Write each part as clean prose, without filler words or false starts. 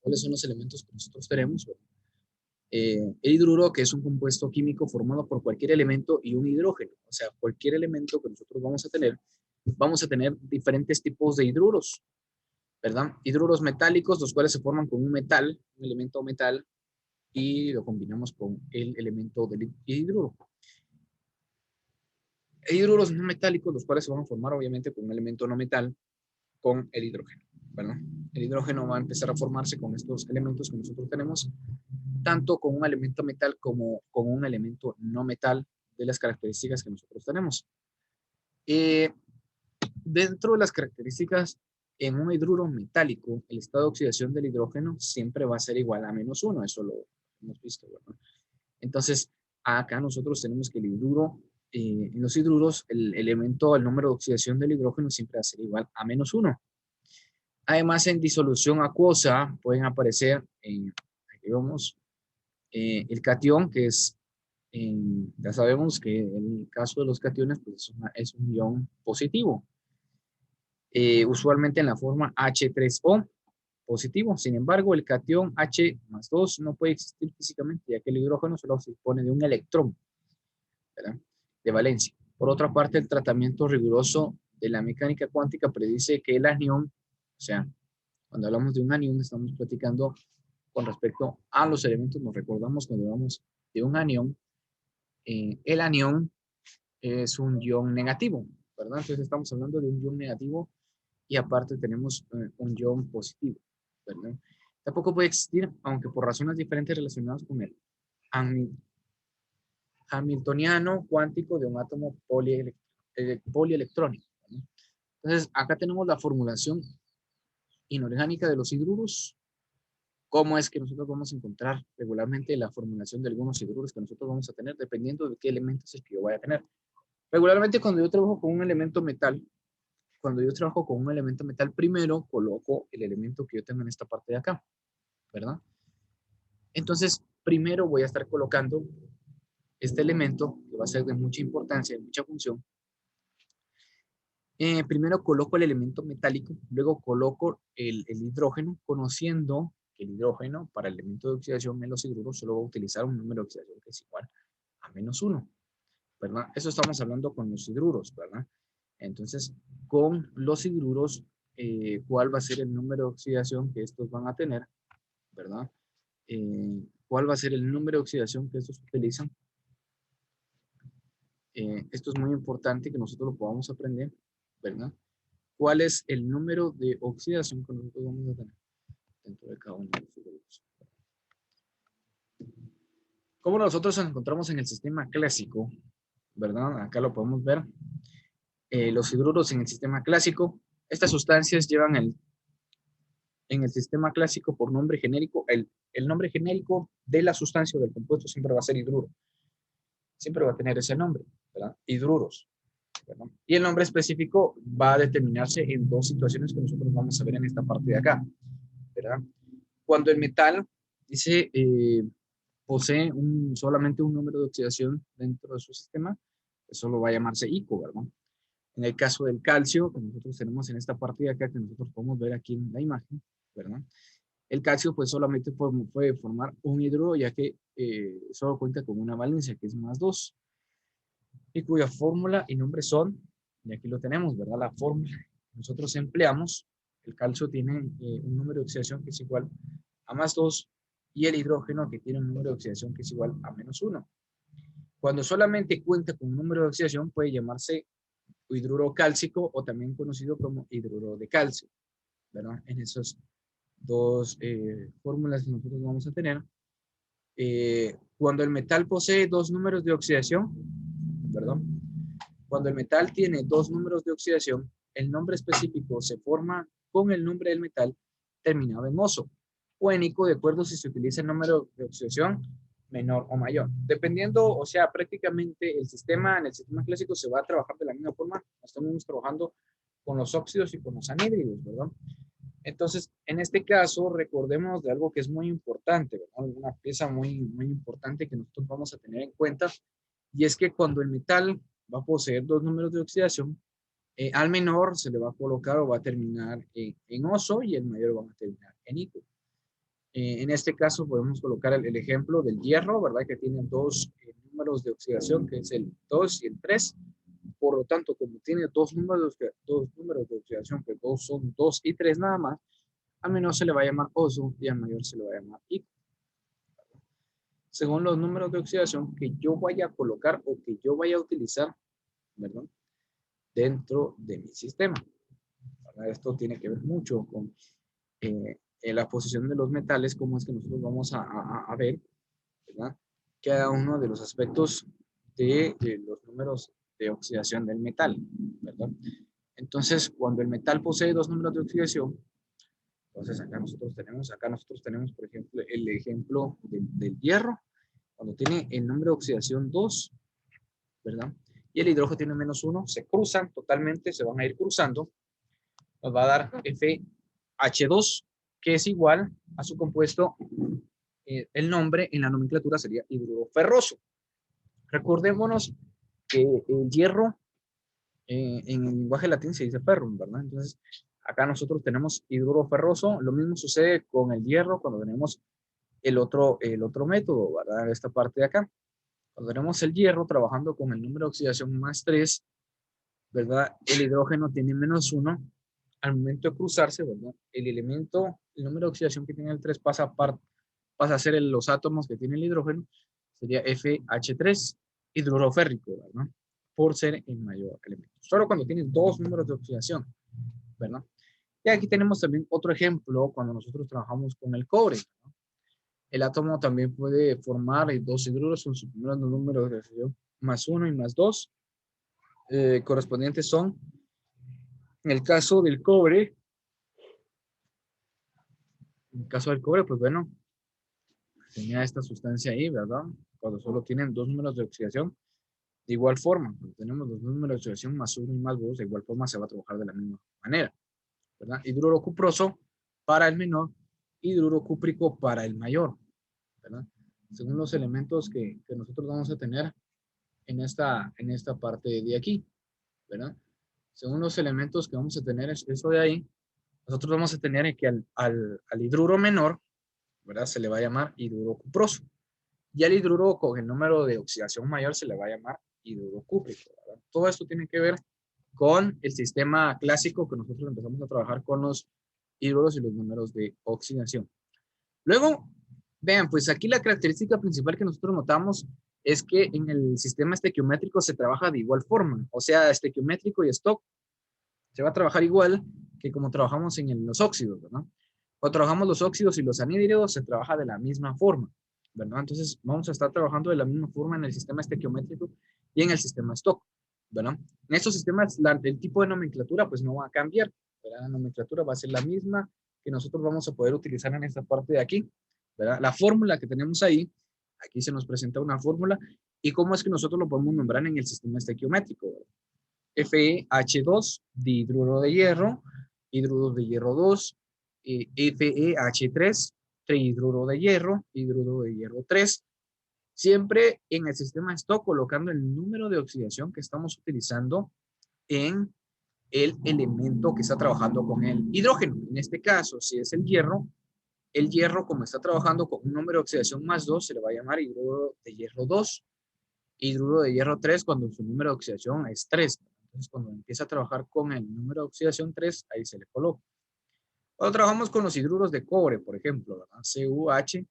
¿Cuáles son los elementos que nosotros tenemos? El hidruro, que es un compuesto químico formado por cualquier elemento y un hidrógeno. O sea, cualquier elemento que nosotros vamos a tener diferentes tipos de hidruros, ¿verdad? Hidruros metálicos, los cuales se forman con un metal, un elemento metal, y lo combinamos con el elemento del hidruro. Hidruros no metálicos, los cuales se van a formar obviamente con un elemento no metal, con el hidrógeno, ¿verdad? El hidrógeno va a empezar a formarse con estos elementos que nosotros tenemos, tanto con un elemento metal como con un elemento no metal de las características que nosotros tenemos. Eh, Dentro de las características en un hidruro metálico, el estado de oxidación del hidrógeno siempre va a ser igual a -1, eso lo hemos visto, ¿verdad? Entonces, acá nosotros tenemos que el hidruro, en los hidruros, el elemento, el número de oxidación del hidrógeno siempre va a ser igual a -1. Además, en disolución acuosa pueden aparecer, aquí vamos, el catión, que es, ya sabemos que en el caso de los cationes, pues es un ion positivo, usualmente en la forma H3O positivo. Sin embargo, el catión H+2 no puede existir físicamente, ya que el hidrógeno solo se dispone de un electrón, ¿verdad?, de valencia. Por otra parte, el tratamiento riguroso de la mecánica cuántica predice que el anión, o sea, cuando hablamos de un anión, estamos platicando con respecto a los elementos. Nos recordamos cuando hablamos de un anión, el anión es un ion negativo, ¿verdad? Entonces estamos hablando de un ion negativo y aparte tenemos un ion positivo, ¿verdad? Tampoco puede existir, aunque por razones diferentes relacionadas con el hamiltoniano cuántico de un átomo polielectrónico, ¿verdad? Entonces, acá tenemos la formulación inorgánica de los hidruros. ¿Cómo es que nosotros vamos a encontrar regularmente la formulación de algunos hidruros que nosotros vamos a tener dependiendo de qué elementos es que yo vaya a tener? Regularmente cuando yo trabajo con un elemento metal, primero coloco el elemento que yo tengo en esta parte de acá, ¿verdad? Entonces, primero voy a estar colocando este elemento que va a ser de mucha importancia, de mucha función. Primero coloco el elemento metálico, luego coloco el hidrógeno, conociendo que el hidrógeno para el elemento de oxidación en los hidruros solo va a utilizar un número de oxidación que es igual a -1, ¿verdad? Eso estamos hablando con los hidruros, ¿verdad? Entonces, con los hidruros, ¿cuál va a ser el número de oxidación que estos van a tener, ¿verdad? ¿Cuál va a ser el número de oxidación que estos utilizan? Esto es muy importante que nosotros lo podamos aprender, ¿verdad? ¿Cuál es el número de oxidación que nosotros vamos a tener dentro de cada uno de los hidruros? Como nosotros nos encontramos en el sistema clásico, ¿verdad? Acá lo podemos ver. Los hidruros en el sistema clásico, estas sustancias llevan en el sistema clásico por nombre genérico, el nombre genérico de la sustancia o del compuesto siempre va a ser hidruro. Siempre va a tener ese nombre, ¿verdad? Hidruros, ¿verdad? Y el nombre específico va a determinarse en dos situaciones que nosotros vamos a ver en esta parte de acá, ¿verdad? Cuando el metal dice, posee solamente un número de oxidación dentro de su sistema, eso lo va a llamarse ICO, ¿verdad? En el caso del calcio, que nosotros tenemos en esta parte de acá, que nosotros podemos ver aquí en la imagen, ¿verdad? El calcio pues solamente puede formar un hidruro, ya que solo cuenta con una valencia, que es +2, y cuya fórmula y nombre son, y aquí lo tenemos, ¿verdad? La fórmula que nosotros empleamos, el calcio tiene un número de oxidación que es igual a +2, y el hidrógeno que tiene un número de oxidación que es igual a -1. Cuando solamente cuenta con un número de oxidación puede llamarse hidruro cálcico o también conocido como hidruro de calcio, ¿verdad? En esas dos fórmulas que nosotros vamos a tener. Cuando el metal posee dos números de oxidación, perdón, cuando el metal tiene dos números de oxidación, el nombre específico se forma con el nombre del metal terminado en oso o en ico, de acuerdo si se utiliza el número de oxidación menor o mayor. Dependiendo, o sea, prácticamente en el sistema clásico se va a trabajar de la misma forma. Estamos trabajando con los óxidos y con los anhídridos, ¿verdad? Entonces, en este caso, recordemos de algo que es muy importante, ¿verdad? Una pieza muy, muy importante que nosotros vamos a tener en cuenta, y es que cuando el metal va a poseer dos números de oxidación, al menor se le va a colocar o va a terminar en oso y el mayor va a terminar en ico. En este caso podemos colocar el ejemplo del hierro, ¿verdad? Que tiene dos números de oxidación, que es el 2 y el 3. Por lo tanto, como tiene dos números de oxidación, que dos son 2 y 3 nada más, al menor se le va a llamar oso y al mayor se le va a llamar ico. Según los números de oxidación que yo vaya a colocar o que yo vaya a utilizar, ¿verdad? Dentro de mi sistema. Esto tiene que ver mucho con la posición de los metales, cómo es que nosotros vamos a ver, ¿verdad? Cada uno de los aspectos de los números de oxidación del metal, ¿verdad? Entonces, cuando el metal posee dos números de oxidación, entonces acá nosotros tenemos, por ejemplo, el ejemplo del hierro, cuando tiene el número de oxidación 2, ¿verdad? Y el hidrógeno tiene -1, se cruzan totalmente, se van a ir cruzando, nos va a dar FH2, que es igual a su compuesto, el nombre en la nomenclatura sería hidruro ferroso. Recordémonos que el hierro en el lenguaje latín se dice ferrum, ¿verdad? Entonces, acá nosotros tenemos hidruro ferroso, lo mismo sucede con el hierro cuando tenemos el otro método, ¿verdad? Esta parte de acá. Cuando tenemos el hierro trabajando con el número de oxidación +3, ¿verdad? El hidrógeno tiene -1. Al momento de cruzarse, ¿verdad? El número de oxidación que tiene el 3 pasa a ser los átomos que tiene el hidrógeno, sería FH3, hidruro férrico, ¿verdad? Por ser el mayor elemento. Solo cuando tienes dos números de oxidación, ¿verdad? Y aquí tenemos también otro ejemplo cuando nosotros trabajamos con el cobre, ¿no? El átomo también puede formar dos hidruros con sus primeros números de oxidación +1 y +2. Correspondientes son, en el caso del cobre, pues bueno, tenía esta sustancia ahí, ¿verdad? Cuando solo tienen dos números de oxidación, de igual forma, cuando tenemos los números de oxidación +1 y +2, de igual forma se va a trabajar de la misma manera, ¿verdad? Hidruro cuproso para el menor, hidruro cúprico para el mayor, ¿verdad? Según los elementos que nosotros vamos a tener en esta parte de aquí, ¿verdad? Según los elementos que vamos a tener, eso de ahí, nosotros vamos a tener que al hidruro menor, ¿verdad? Se le va a llamar hidruro cuproso. Y al hidruro con el número de oxidación mayor se le va a llamar hidruro cúprico, ¿verdad? Todo esto tiene que ver con el sistema clásico que nosotros empezamos a trabajar con los hidruros y los números de oxidación. Luego, vean, pues aquí la característica principal que nosotros notamos es que en el sistema estequiométrico se trabaja de igual forma. O sea, estequiométrico y stock se va a trabajar igual que como trabajamos en los óxidos, ¿verdad? Cuando trabajamos los óxidos y los anhídridos, se trabaja de la misma forma, ¿verdad? Entonces, vamos a estar trabajando de la misma forma en el sistema estequiométrico y en el sistema stock, ¿verdad? En estos sistemas, el tipo de nomenclatura, pues no va a cambiar, ¿verdad? La nomenclatura va a ser la misma que nosotros vamos a poder utilizar en esta parte de aquí, ¿verdad? La fórmula que tenemos ahí, aquí se nos presenta una fórmula, y cómo es que nosotros lo podemos nombrar en el sistema estequiométrico, ¿verdad? FeH2, dihidruro de hierro 2, FeH3, trihidruro de hierro 3, siempre en el sistema stock colocando el número de oxidación que estamos utilizando en el elemento que está trabajando con el hidrógeno. En este caso, si es el hierro como está trabajando con un número de oxidación +2, se le va a llamar hidruro de hierro 2, hidruro de hierro 3 cuando su número de oxidación es 3. Entonces, cuando empieza a trabajar con el número de oxidación 3, ahí se le coloca. Cuando trabajamos con los hidruros de cobre, por ejemplo, ¿verdad? CuH,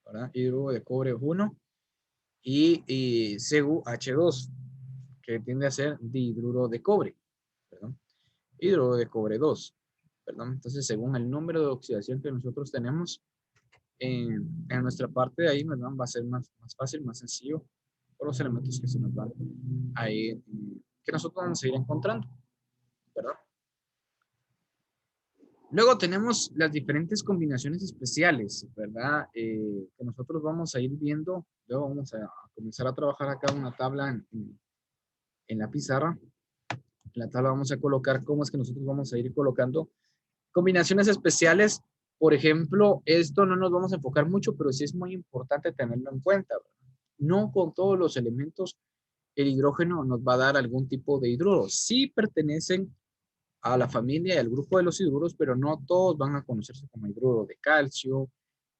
¿verdad? Hidruro de cobre 1 y CuH2, que tiende a ser dihidruro de cobre, ¿verdad? Hidruro de cobre 2, ¿verdad? Entonces, según el número de oxidación que nosotros tenemos en nuestra parte de ahí, ¿verdad? Va a ser más fácil, más sencillo por los elementos que se nos van ahí, que nosotros vamos a ir encontrando, ¿verdad? Luego tenemos las diferentes combinaciones especiales, ¿verdad? Que nosotros vamos a ir viendo. Luego vamos a comenzar a trabajar acá una tabla en la pizarra. En la tabla vamos a colocar cómo es que nosotros vamos a ir colocando combinaciones especiales. Por ejemplo, esto no nos vamos a enfocar mucho, pero sí es muy importante tenerlo en cuenta, ¿verdad? No con todos los elementos el hidrógeno nos va a dar algún tipo de hidruro. Sí pertenecen a la familia y al grupo de los hidruros, pero no todos van a conocerse como hidruro de calcio,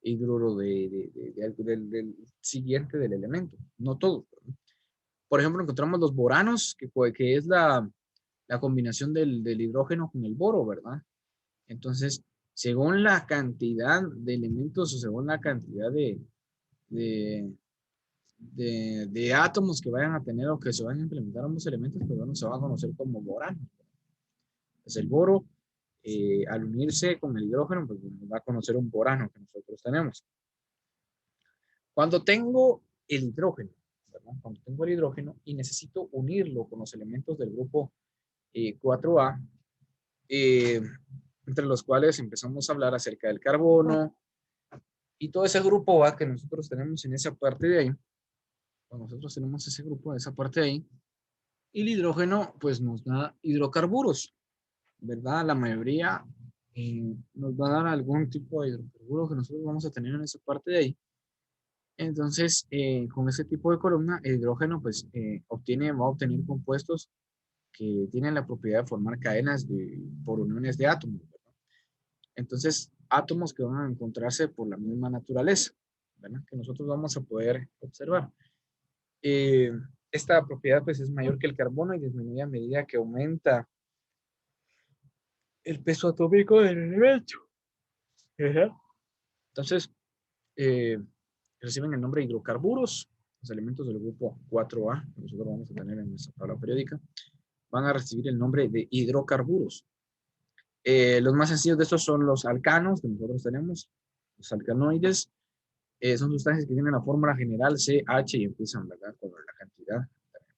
hidruro del siguiente del elemento, no todo. Por ejemplo, encontramos los boranos, que es la combinación del hidrógeno con el boro, ¿verdad? Entonces, según la cantidad de elementos o según la cantidad de, de átomos que vayan a tener o que se vayan a implementar ambos elementos, pues bueno, se va a conocer como borano. Pues el boro, al unirse con el hidrógeno, pues va a conocer un borano que nosotros tenemos. Cuando tengo el hidrógeno, ¿verdad? Cuando tengo el hidrógeno y necesito unirlo con los elementos del grupo 4A, entre los cuales empezamos a hablar acerca del carbono y todo ese grupo A que nosotros tenemos en esa parte de ahí. Cuando nosotros tenemos ese grupo, esa parte de ahí, y el hidrógeno, pues nos da hidrocarburos, ¿verdad? La mayoría nos va a dar algún tipo de hidrocarburo que nosotros vamos a tener en esa parte de ahí. Entonces, con ese tipo de columna, el hidrógeno, pues, va a obtener compuestos que tienen la propiedad de formar cadenas por uniones de átomos, ¿verdad? Entonces, átomos que van a encontrarse por la misma naturaleza, ¿verdad? Que nosotros vamos a poder observar. Eh, Esta propiedad, pues, es mayor que el carbono y disminuye a medida que aumenta el peso atómico del elemento. Entonces, eh, reciben el nombre de hidrocarburos, los elementos del grupo 4A, que nosotros vamos a tener en nuestra tabla periódica, van a recibir el nombre de hidrocarburos. Los más sencillos de estos son los alcanos, que nosotros tenemos, los alcanoides, son sustancias que tienen la fórmula general CH y empiezan, ¿verdad?, con la cantidad,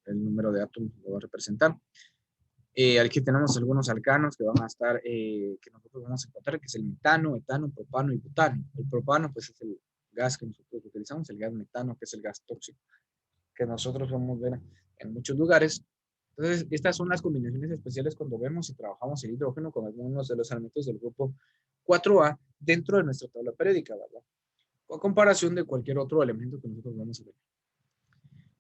el número de átomos que va a representar. Aquí tenemos algunos alcanos que van a estar, que nosotros vamos a encontrar, que es el metano, etano, propano y butano. El propano, pues, es el gas que nosotros utilizamos, el gas metano, que es el gas tóxico, que nosotros vamos a ver en muchos lugares. Entonces, estas son las combinaciones especiales cuando vemos y trabajamos el hidrógeno con algunos de los elementos del grupo 4A dentro de nuestra tabla periódica, ¿verdad? Con comparación de cualquier otro elemento que nosotros vamos a ver.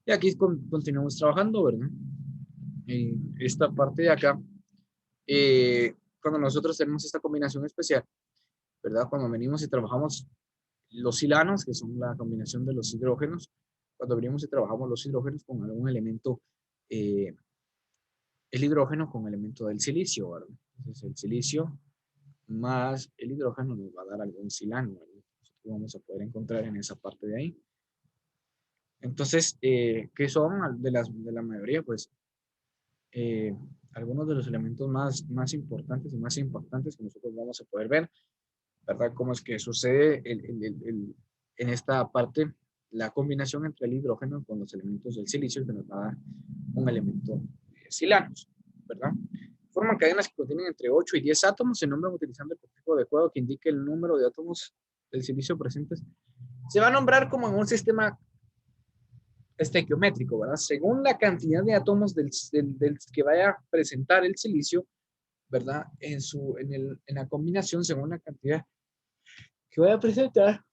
Y aquí continuamos trabajando, ¿verdad? En esta parte de acá, cuando nosotros tenemos esta combinación especial, ¿verdad? Cuando venimos y trabajamos los silanos, que son la combinación de los hidrógenos, cuando venimos y trabajamos los hidrógenos con algún elemento, el hidrógeno con elemento del silicio, ¿verdad? Entonces el silicio más el hidrógeno nos va a dar algún silano, ¿verdad? Nosotros vamos a poder encontrar en esa parte de ahí. Entonces, ¿qué son de la mayoría? Pues algunos de los elementos más importantes y más impactantes que nosotros vamos a poder ver, ¿verdad? Cómo es que sucede en esta parte la combinación entre el hidrógeno con los elementos del silicio que nos va a dar un elemento silanos, ¿verdad? Forman cadenas que contienen entre 8 y 10 átomos, se nombran utilizando el prefijo adecuado que indique el número de átomos del silicio presentes. Se va a nombrar como en un sistema estequiométrico, ¿verdad? Según la cantidad de átomos del que vaya a presentar el silicio, ¿verdad? En la combinación, según la cantidad que vaya a presentar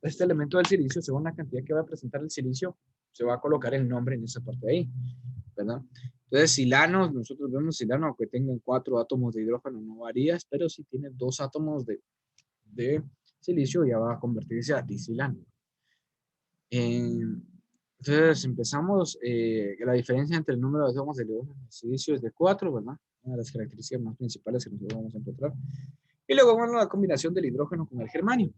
este elemento del silicio, según la cantidad que va a presentar el silicio, se va a colocar el nombre en esa parte de ahí, ¿verdad? Entonces, silanos, nosotros vemos silano, aunque tengan 4 átomos de hidrógeno, no varía, pero si tiene 2 átomos de silicio, ya va a convertirse a disilano. Entonces, empezamos, la diferencia entre el número de átomos de hidrógeno y silicio es de 4, ¿verdad? Una de las características más principales que nosotros vamos a encontrar. Y luego vamos a la combinación del hidrógeno con el germanio.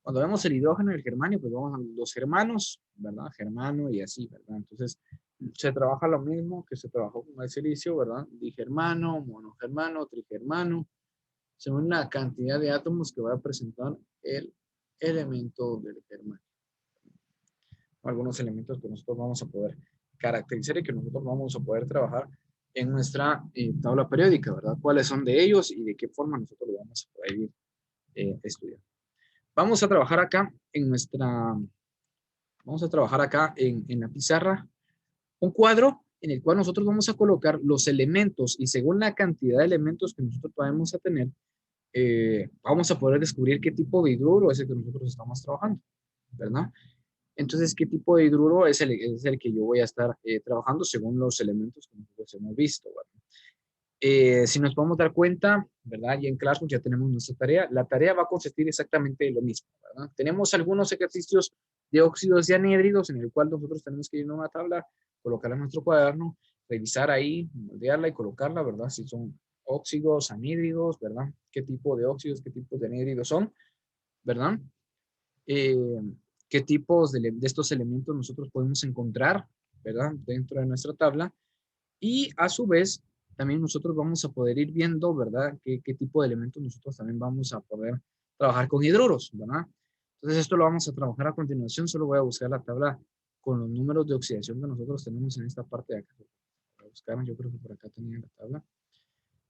Cuando vemos el hidrógeno y el germanio, pues vamos a los germanos, ¿verdad? Germano y así, ¿verdad? Entonces, se trabaja lo mismo que se trabajó con el silicio, ¿verdad? Digermano, monogermano, trigermano, según la cantidad de átomos que va a presentar el elemento del germanio. Algunos elementos que nosotros vamos a poder caracterizar y que nosotros vamos a poder trabajar en nuestra tabla periódica, ¿verdad? ¿Cuáles son de ellos y de qué forma nosotros lo vamos a poder ir estudiando? Vamos a trabajar acá vamos a trabajar acá en la pizarra un cuadro en el cual nosotros vamos a colocar los elementos y según la cantidad de elementos que nosotros podemos tener, vamos a poder descubrir qué tipo de hidruro es el que nosotros estamos trabajando, ¿verdad? Entonces, ¿qué tipo de hidruro es el que yo voy a estar trabajando según los elementos que nosotros hemos visto, ¿verdad? Si nos podemos dar cuenta, ¿verdad? Y en Classroom ya tenemos nuestra tarea. La tarea va a consistir exactamente de lo mismo, ¿verdad? Tenemos algunos ejercicios de óxidos y anhídridos en el cual nosotros tenemos que ir a una tabla, colocarla en nuestro cuaderno, revisar ahí, moldearla y colocarla, ¿verdad? Si son óxidos, anhídridos, ¿verdad? ¿Qué tipo de óxidos, qué tipo de anhídridos son, ¿verdad? Eh, ¿Qué tipos de estos elementos nosotros podemos encontrar, ¿verdad? Dentro de nuestra tabla. Y a su vez, también nosotros vamos a poder ir viendo, ¿verdad? ¿Qué tipo de elementos nosotros también vamos a poder trabajar con hidruros, ¿verdad? Entonces esto lo vamos a trabajar a continuación. Solo voy a buscar la tabla con los números de oxidación que nosotros tenemos en esta parte de acá. Voy a buscar, yo creo que por acá tenía la tabla.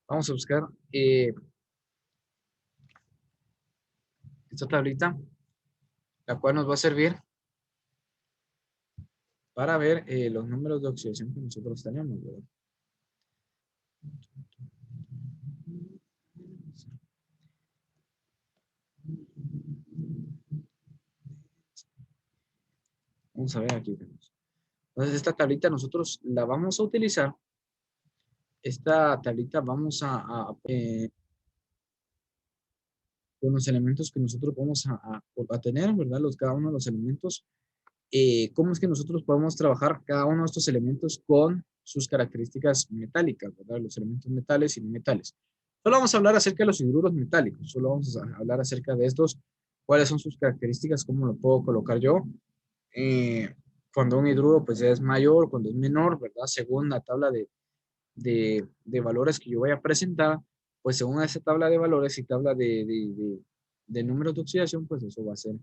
Vamos a buscar esta tablita, la cual nos va a servir para ver los números de oxidación que nosotros tenemos, ¿verdad? Vamos a ver aquí. Entonces esta tablita nosotros la vamos a utilizar. Esta tablita vamos con los elementos que nosotros vamos a tener, ¿verdad? Cada uno de los elementos. ¿Cómo es que nosotros podemos trabajar cada uno de estos elementos con sus características metálicas, ¿verdad? Los elementos metales y no metales. Solo vamos a hablar acerca de los hidruros metálicos. Solo vamos a hablar acerca de estos, cuáles son sus características, cómo lo puedo colocar yo. Cuando un hidruro pues es mayor, cuando es menor, ¿verdad? Según la tabla de valores que yo voy a presentar, pues según esa tabla de valores y tabla de números de oxidación, pues eso va a ser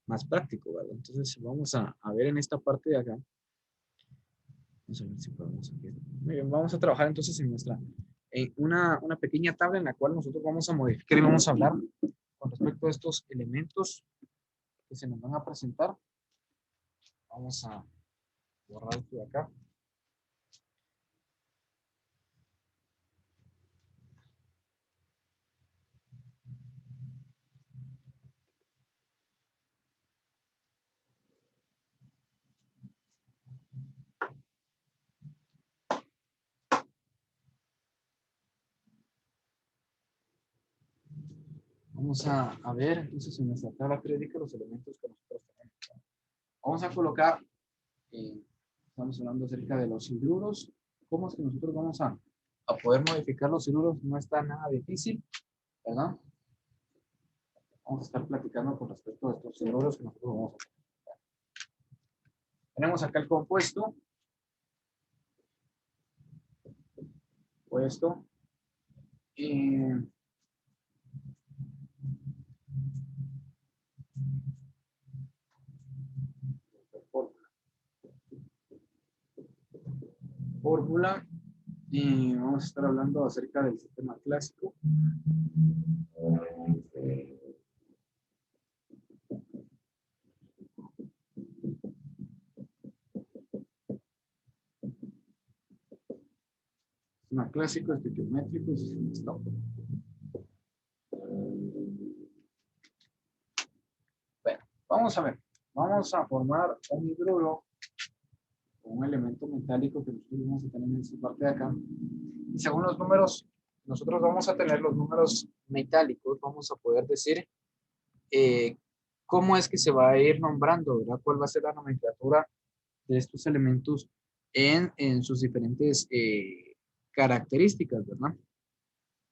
más práctico, ¿verdad? Entonces vamos a ver en esta parte de acá. Vamos a ver si podemos aquí. Muy bien, vamos a trabajar entonces en una pequeña tabla en la cual nosotros vamos a modificar y vamos a hablar con respecto a estos elementos que se nos van a presentar. Vamos a borrar esto de acá. Vamos a ver entonces en nuestra tabla periódica los elementos que nosotros tenemos. Vamos a colocar, estamos hablando acerca de los hidruros. ¿Cómo es que nosotros vamos a poder modificar los hidruros? No está nada difícil, ¿verdad? Vamos a estar platicando con respecto a estos hidruros que nosotros vamos a hacer. Tenemos acá el compuesto. Compuesto. Fórmula. Y vamos a estar hablando acerca del sistema clásico. Sistema clásico, estequiométrico y sistema stop. Bueno, vamos a ver. Vamos a formar un hidruro, un elemento metálico que nosotros vamos a tener en esta parte de acá. Y según los números, nosotros vamos a tener los números metálicos, vamos a poder decir cómo es que se va a ir nombrando, ¿verdad? ¿Cuál va a ser la nomenclatura de estos elementos en sus diferentes características, ¿verdad?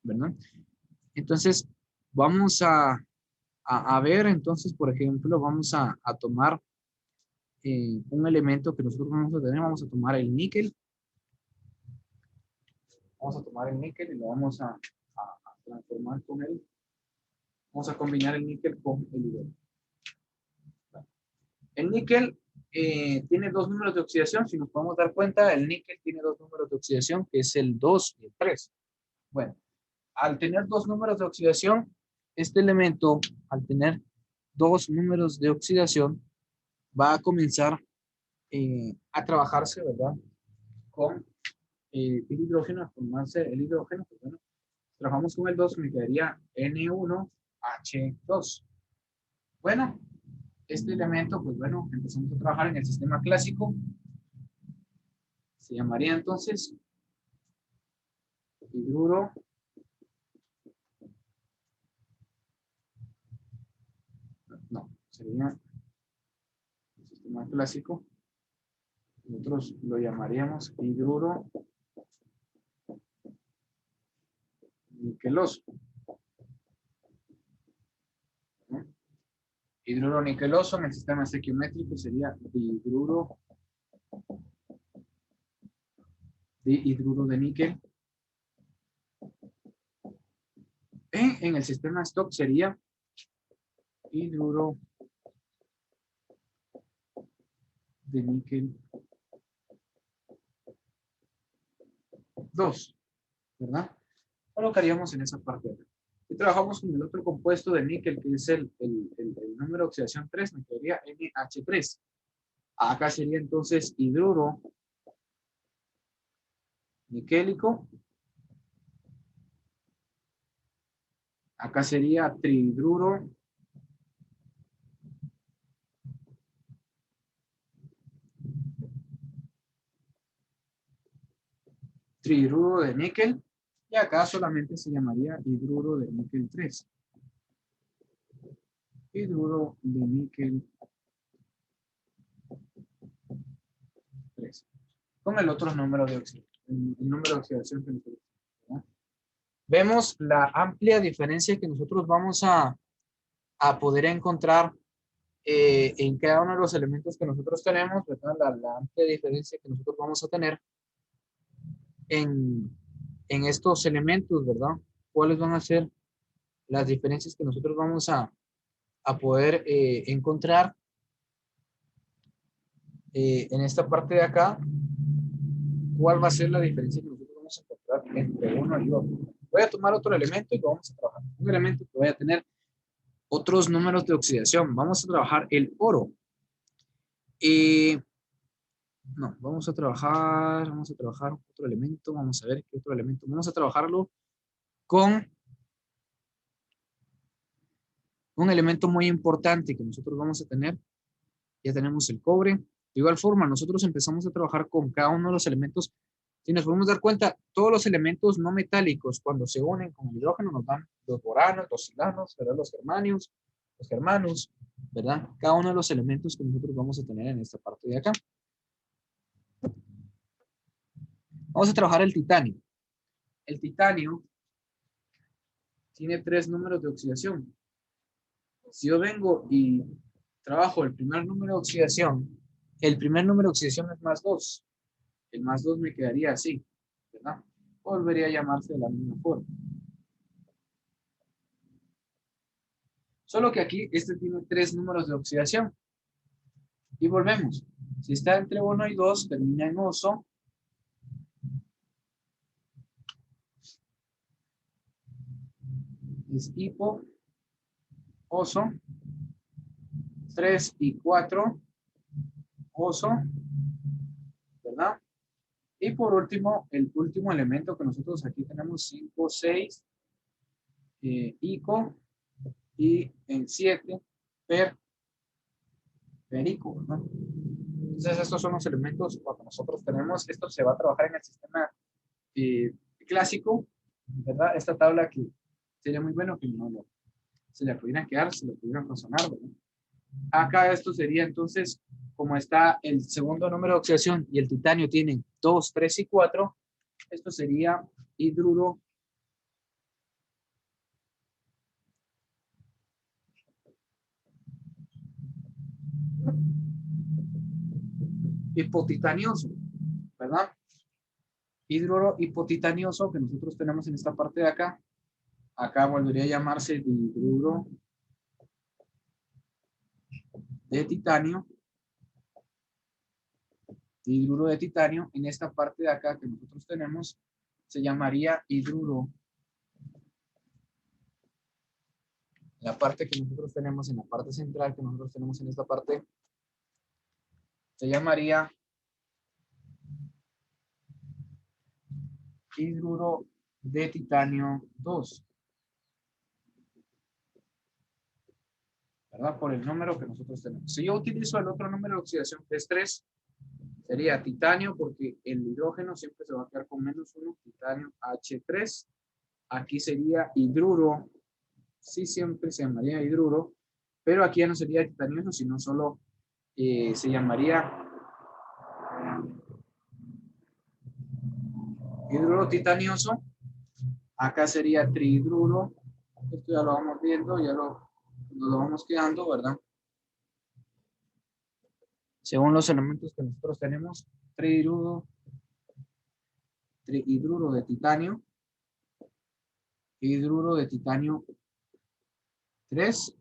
¿Verdad? Entonces, vamos a ver, entonces, por ejemplo, vamos a tomar un elemento que nosotros vamos a tener, vamos a tomar el níquel. Vamos a tomar el níquel y lo vamos a transformar con él. Vamos a combinar el níquel con el hidrógeno. El níquel tiene dos números de oxidación. Si nos podemos dar cuenta, el níquel tiene dos números de oxidación, que es el 2 y el 3. Bueno, al tener dos números de oxidación, este elemento, al tener dos números de oxidación, va a comenzar a trabajarse, ¿verdad? Con el hidrógeno, a formarse el hidrógeno. Pues bueno, trabajamos con el 2, me quedaría N1H2. Bueno, este elemento, pues bueno, empezamos a trabajar en el sistema clásico. Se llamaría entonces hidruro no, sería el sistema clásico. Nosotros lo llamaríamos hidruro niqueloso. ¿No? Hidruro niqueloso en el sistema estequiométrico sería dihidruro de níquel. En el sistema Stock sería hidruro de níquel 2, ¿verdad? Colocaríamos en esa parte de acá. Y trabajamos con el otro compuesto de níquel, que es el número de oxidación 3, me quedaría NH3. Acá sería entonces hidruro niquélico. Acá sería trihidruro de níquel. Y acá solamente se llamaría hidruro de níquel 3. Hidruro de níquel 3. Con el otro número de oxidación. El número de oxidación que nosotros, ¿verdad? Vemos la amplia diferencia que nosotros vamos a poder encontrar en cada uno de los elementos que nosotros tenemos, ¿verdad? La amplia diferencia que nosotros vamos a tener en estos elementos, ¿verdad? ¿Cuáles van a ser las diferencias que nosotros vamos a poder encontrar en esta parte de acá? ¿Cuál va a ser la diferencia que nosotros vamos a encontrar entre uno y otro? Voy a tomar otro elemento y lo vamos a trabajar. Un elemento que vaya a tener otros números de oxidación. Vamos a trabajar el oro. No, vamos a trabajar otro elemento. Vamos a ver qué otro elemento. Vamos a trabajarlo con un elemento muy importante que nosotros vamos a tener. Ya tenemos el cobre. De igual forma, nosotros empezamos a trabajar con cada uno de los elementos. Si nos podemos dar cuenta, todos los elementos no metálicos, cuando se unen con el hidrógeno, nos dan los boranos, los silanos, ¿verdad? Los germanos, ¿verdad? Cada uno de los elementos que nosotros vamos a tener en esta parte de acá. Vamos a trabajar el titanio. El titanio tiene 3 números de oxidación. Si yo vengo y trabajo el primer número de oxidación, el primer número de oxidación es más 2. El más 2 me quedaría así, ¿verdad? Volvería a llamarse de la misma forma. Solo que aquí este tiene 3 números de oxidación. Y volvemos. Si está entre 1 y 2, termina en oso. Es hipo, oso. 3 y 4, oso, ¿verdad? Y por último, el último elemento que nosotros aquí tenemos, 5, 6, ico, y en 7, perico, ¿verdad? Entonces estos son los elementos que nosotros tenemos. Esto se va a trabajar en el sistema clásico, ¿verdad? Esta tabla que sería muy bueno que no se le pudieran quedar, se le pudieran razonar, ¿verdad? Acá esto sería entonces, como está el segundo número de oxidación y el titanio tienen 2, 3 y 4, esto sería hidruro hipotitanioso, ¿verdad? Hidruro hipotitanioso que nosotros tenemos en esta parte de acá. Acá volvería a llamarse hidruro de titanio. Hidruro de titanio. En esta parte de acá que nosotros tenemos se llamaría hidruro. La parte que nosotros tenemos en la parte central que nosotros tenemos en esta parte se llamaría hidruro de titanio 2. ¿Verdad? Por el número que nosotros tenemos. Si yo utilizo el otro número de oxidación que es 3, Sería titanio porque el hidrógeno siempre se va a quedar con -1, titanio H3. Aquí sería hidruro, sí siempre se llamaría hidruro, pero aquí ya no sería titanioso, sino solo se llamaría hidruro titanioso. Acá sería trihidruro. Esto ya lo vamos viendo, nos lo vamos quedando, ¿verdad? Según los elementos que nosotros tenemos, trihidruro de titanio, hidruro de titanio 3,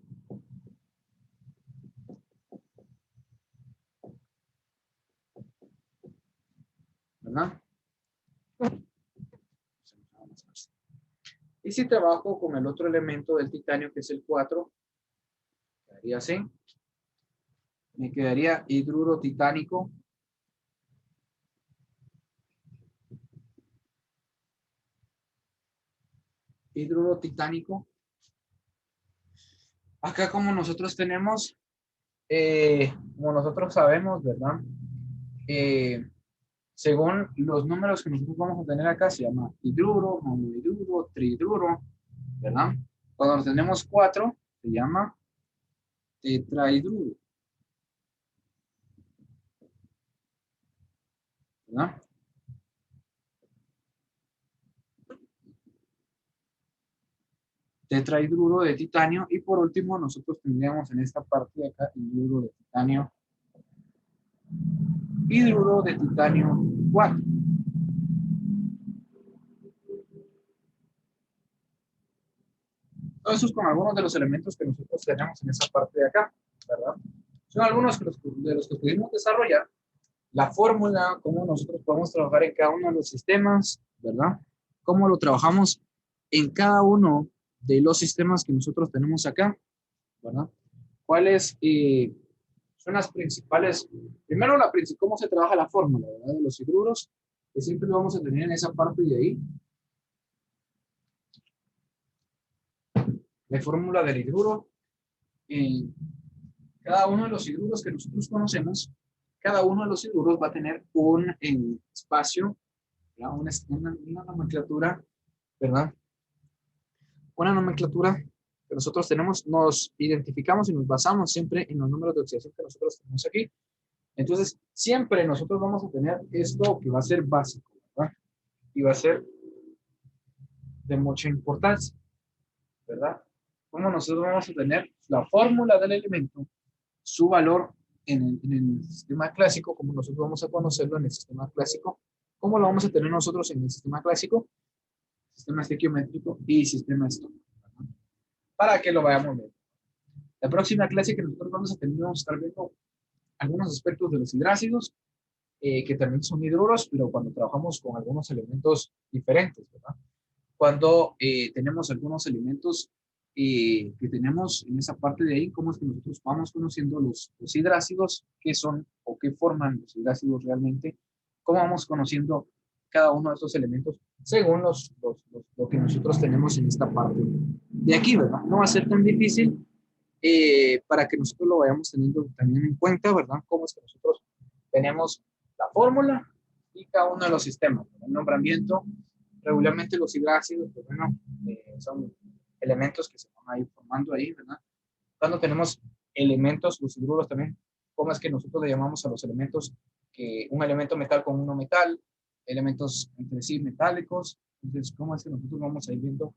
¿verdad? Y si trabajo con el otro elemento del titanio, que es el 4, quedaría así. Me quedaría hidruro titánico. Hidruro titánico. Acá como nosotros tenemos, como nosotros sabemos, ¿verdad? Según los números que nosotros vamos a tener acá, se llama hidruro, monohidruro, trihidruro, ¿verdad? Cuando tenemos 4, se llama tetrahidruro, ¿verdad? Tetrahidruro de titanio. Y por último, nosotros tendríamos en esta parte de acá hidruro de titanio. Hidruro de titanio 4. Entonces, con algunos de los elementos que nosotros tenemos en esa parte de acá, ¿verdad? Son algunos de los que pudimos desarrollar. La fórmula, cómo nosotros podemos trabajar en cada uno de los sistemas, ¿verdad? Cómo lo trabajamos en cada uno de los sistemas que nosotros tenemos acá, ¿verdad? ¿Cuáles son las principales? Primero, cómo se trabaja la fórmula, ¿verdad? De los hidruros, que siempre lo vamos a tener en esa parte de ahí. La fórmula del hidruro. Cada uno de los hidruros que nosotros conocemos, cada uno de los hidruros va a tener un espacio, una nomenclatura, ¿verdad? Una nomenclatura que nosotros tenemos, nos identificamos y nos basamos siempre en los números de oxidación que nosotros tenemos aquí. Entonces, siempre nosotros vamos a tener esto que va a ser básico, ¿verdad? Y va a ser de mucha importancia, ¿verdad? Como nosotros vamos a tener la fórmula del elemento, su valor en el sistema clásico, como nosotros vamos a conocerlo en el sistema clásico, ¿cómo lo vamos a tener nosotros en el sistema clásico? Sistema estequiométrico y sistema estómago, para que lo vayamos viendo. La próxima clase que nosotros vamos a tener, vamos a estar viendo algunos aspectos de los hidrácidos, que también son hidruros, pero cuando trabajamos con algunos elementos diferentes, ¿verdad? Cuando tenemos algunos elementos que tenemos en esa parte de ahí, cómo es que nosotros vamos conociendo los hidrácidos, qué son o qué forman los hidrácidos realmente, cómo vamos conociendo cada uno de estos elementos según lo que nosotros tenemos en esta parte de aquí, ¿verdad? No va a ser tan difícil para que nosotros lo vayamos teniendo también en cuenta, ¿verdad? Cómo es que nosotros tenemos la fórmula y cada uno de los sistemas, ¿verdad? El nombramiento, regularmente los hidrácidos, pues bueno, son elementos que se van a ir formando ahí, ¿verdad? Cuando tenemos elementos, los hidruros también, cómo es que nosotros le llamamos a los elementos, que un elemento metal con uno metal, elementos entre sí metálicos, entonces cómo es que nosotros vamos a ir viendo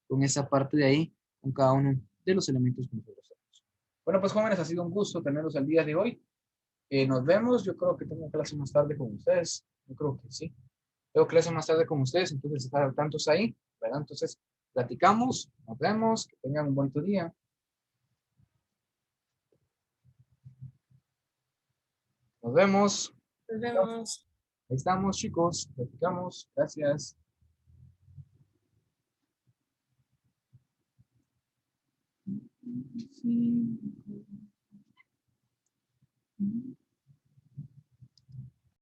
con esa parte de ahí, con cada uno de los elementos que nosotros tenemos. Bueno, pues jóvenes, ha sido un gusto tenerlos el día de hoy. Nos vemos, yo creo que tengo clase más tarde con ustedes, yo creo que sí. Tengo clase más tarde con ustedes, entonces estar al tanto ahí, ¿verdad? Entonces, platicamos, nos vemos, que tengan un buen día. Nos vemos. Nos vemos. Ahí estamos, chicos, platicamos. Gracias. Sí.